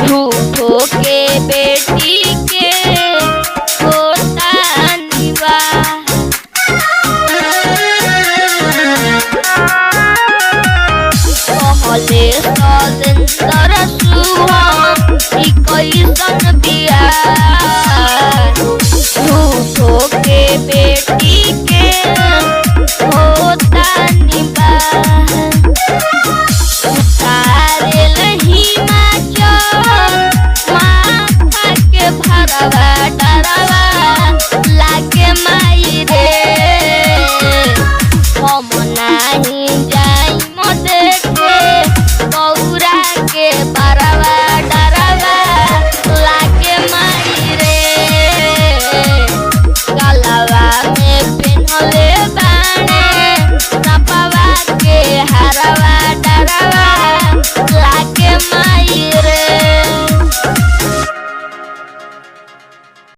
झूठो के बेटी के होता निवाह। कहले सलेंदर सुहान ई कैसन बियाह। झूठो के बेटी के होता निवाह। उतारेल हिमाचल माथा के भरवा डरवा लागे माई रे। हम नाही जाई म देखे गौरा के बरवा डरवा लागे माई रे। गलवा में पेन्हले बाणे नपवा के हरवा डरवा लागे माई